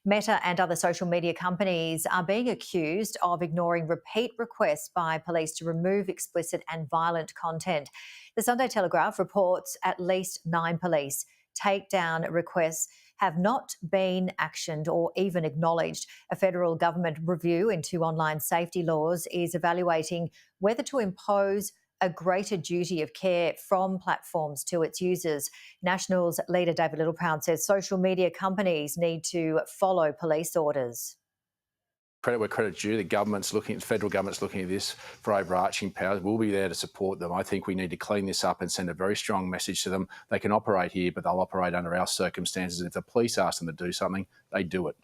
Meta and other social media companies are being accused of ignoring repeat requests by police to remove explicit and violent content. The Sunday Telegraph reports at least 9 police takedown requests have not been actioned or even acknowledged. A federal government review into online safety laws is evaluating whether to impose a greater duty of care from platforms to its users. Nationals leader David Littleproud says social media companies need to follow police orders. Credit where credit's due. The federal government's looking at this for overarching powers. We'll be there to support them. I think we need to clean this up and send a very strong message to them. They can operate here, but they'll operate under our circumstances. And if the police ask them to do something, they do it.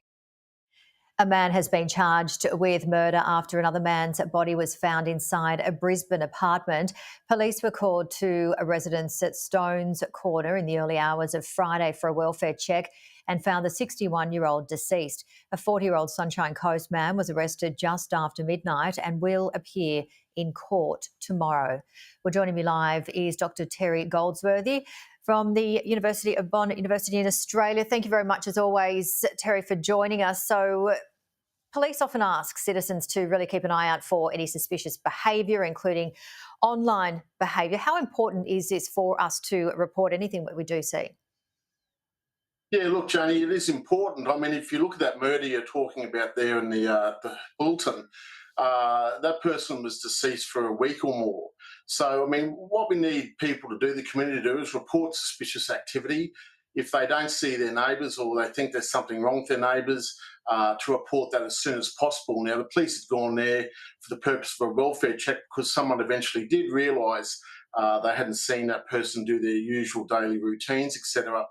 A man has been charged with murder after another man's body was found inside a Brisbane apartment. Police were called to a residence at Stones Corner in the early hours of Friday for a welfare check and found the 61-year-old deceased. A 40-year-old Sunshine Coast man was arrested just after midnight and will appear in court tomorrow. Well, joining me live is Dr Terry Goldsworthy from the University of Bonn University in Australia. Thank you very much, as always, Terry, for joining us. So police often ask citizens to really keep an eye out for any suspicious behaviour, including online behaviour. How important is this for us to report anything that we do see? Yeah, look, Janie, it is important. I mean, if you look at that murder you're talking about there in the bulletin, that person was deceased for a week or more. So, I mean, what we need people to do, the community to do, is report suspicious activity. If they don't see their neighbours or they think there's something wrong with their neighbours, to report that as soon as possible. Now, the police had gone there for the purpose of a welfare check because someone eventually did realise they hadn't seen that person do their usual daily routines, etc.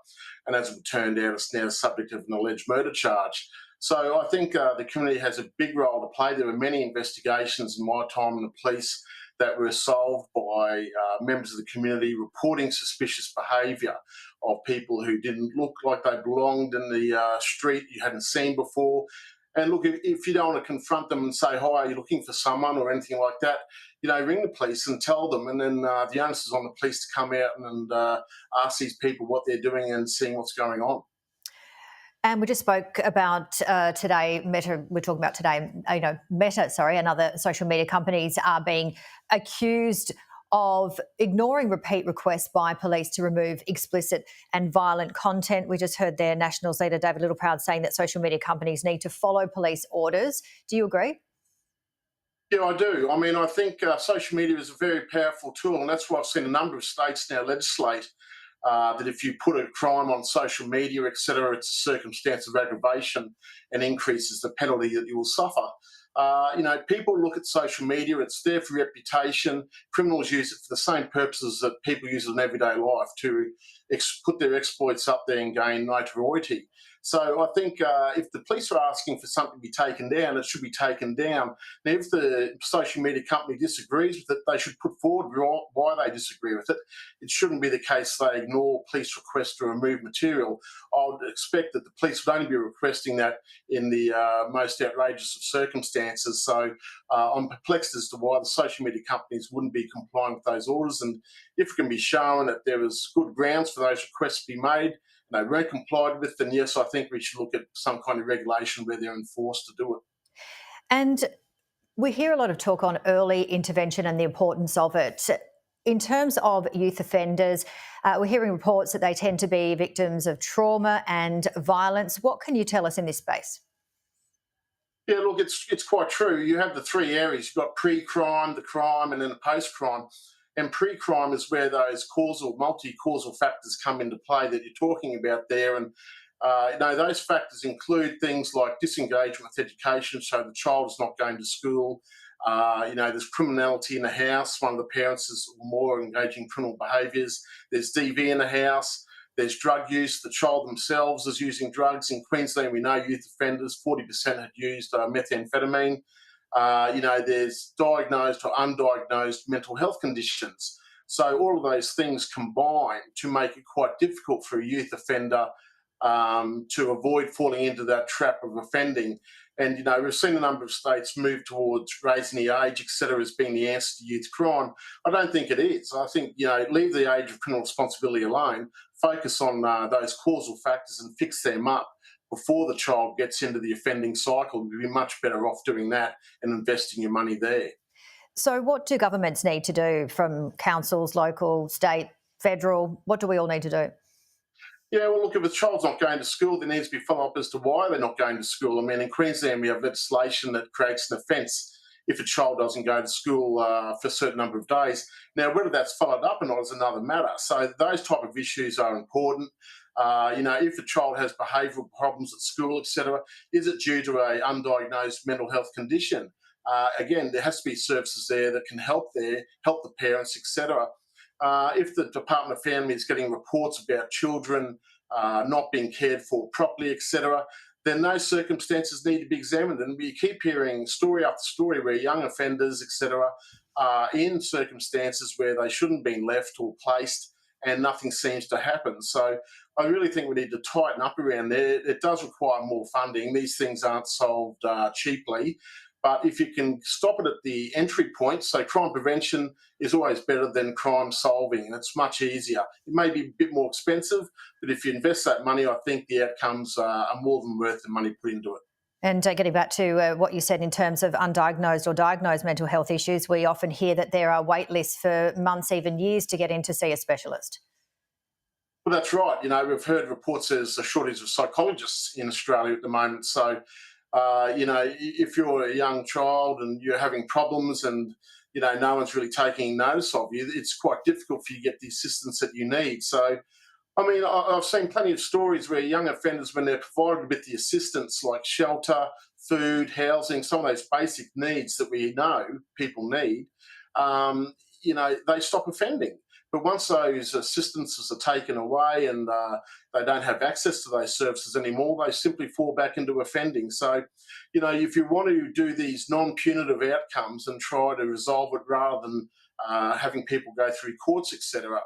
And as it turned out, it's now subject of an alleged murder charge. So I think the community has a big role to play. There were many investigations in my time in the police that were solved by members of the community reporting suspicious behaviour of people who didn't look like they belonged in the street you hadn't seen before. And look, if you don't want to confront them and say, hi, are you looking for someone or anything like that, ring the police and tell them. And then the onus is on the police to come out and ask these people what they're doing and seeing what's going on. And we just spoke about today, Meta, we're talking about today, Meta, and other social media companies are being accused of ignoring repeat requests by police to remove explicit and violent content. We just heard their Nationals leader, David Littleproud, saying that social media companies need to follow police orders. Do you agree? Yeah, I do. I mean, I think social media is a very powerful tool, and that's why I've seen a number of states now legislate that if you put a crime on social media, etc., it's a circumstance of aggravation and increases the penalty that you will suffer. People look at social media, it's there for reputation. Criminals use it for the same purposes that people use it in everyday life to put their exploits up there and gain notoriety. So I think if the police are asking for something to be taken down, it should be taken down. Now, if the social media company disagrees with it, they should put forward why they disagree with it. It shouldn't be the case they ignore police requests to remove material. I would expect that the police would only be requesting that in the most outrageous of circumstances. So I'm perplexed as to why the social media companies wouldn't be complying with those orders. And if it can be shown that there was good grounds for those requests to be made, and they weren't complied with, then yes, I think we should look at some kind of regulation where they're enforced to do it. And we hear a lot of talk on early intervention and the importance of it. In terms of youth offenders, we're hearing reports that they tend to be victims of trauma and violence. What can you tell us in this space? Yeah, look, it's quite true. You have the three areas. You've got pre-crime, the crime, and then the post-crime. And pre-crime is where those multi-causal factors come into play that you're talking about there. And those factors include things like disengagement with education, so the child is not going to school. There's criminality in the house. One of the parents is more engaging in criminal behaviours. There's DV in the house. There's drug use. The child themselves is using drugs. In Queensland, we know youth offenders, 40% had used methamphetamine. There's diagnosed or undiagnosed mental health conditions. So all of those things combine to make it quite difficult for a youth offender to avoid falling into that trap of offending. And, we've seen a number of states move towards raising the age, etc., as being the answer to youth crime. I don't think it is. I think, leave the age of criminal responsibility alone, focus on those causal factors and fix them up. before the child gets into the offending cycle. You'd be much better off doing that and investing your money there. So what do governments need to do, from councils, local, state, federal? What do we all need to do? Yeah, well, look, if a child's not going to school, there needs to be follow-up as to why they're not going to school. I mean, in Queensland, we have legislation that creates an offence if a child doesn't go to school for a certain number of days. Now, whether that's followed up or not is another matter. So those type of issues are important. If a child has behavioural problems at school, etc., is it due to a undiagnosed mental health condition? Again, there has to be services there that can help the parents, etc. If the Department of Family is getting reports about children not being cared for properly, etc., then those circumstances need to be examined. And we keep hearing story after story where young offenders, etc., are in circumstances where they shouldn't have been left or placed, and nothing seems to happen. So I really think we need to tighten up around there. It does require more funding. These things aren't solved cheaply. But if you can stop it at the entry point, so crime prevention is always better than crime solving, and it's much easier. It may be a bit more expensive, but if you invest that money, I think the outcomes are more than worth the money put into it. And getting back to what you said in terms of undiagnosed or diagnosed mental health issues, we often hear that there are wait lists for months, even years, to get in to see a specialist. Well, that's right. We've heard reports there's a shortage of psychologists in Australia at the moment. So, if you're a young child and you're having problems and, no one's really taking notice of you, it's quite difficult for you to get the assistance that you need. So, I mean, I've seen plenty of stories where young offenders, when they're provided with the assistance like shelter, food, housing, some of those basic needs that we know people need, they stop offending. But once those assistances are taken away and they don't have access to those services anymore, they simply fall back into offending. So, if you want to do these non-punitive outcomes and try to resolve it rather than having people go through courts, etc.,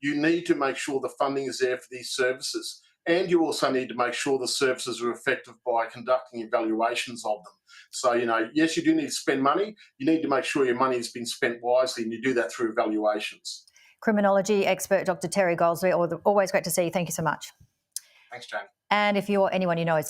you need to make sure the funding is there for these services. And you also need to make sure the services are effective by conducting evaluations of them. So, yes, you do need to spend money. You need to make sure your money has been spent wisely, and you do that through evaluations. Criminology expert Dr Terry Goldsworthy, always great to see you. Thank you so much. Thanks, Jane. And if you're anyone you know is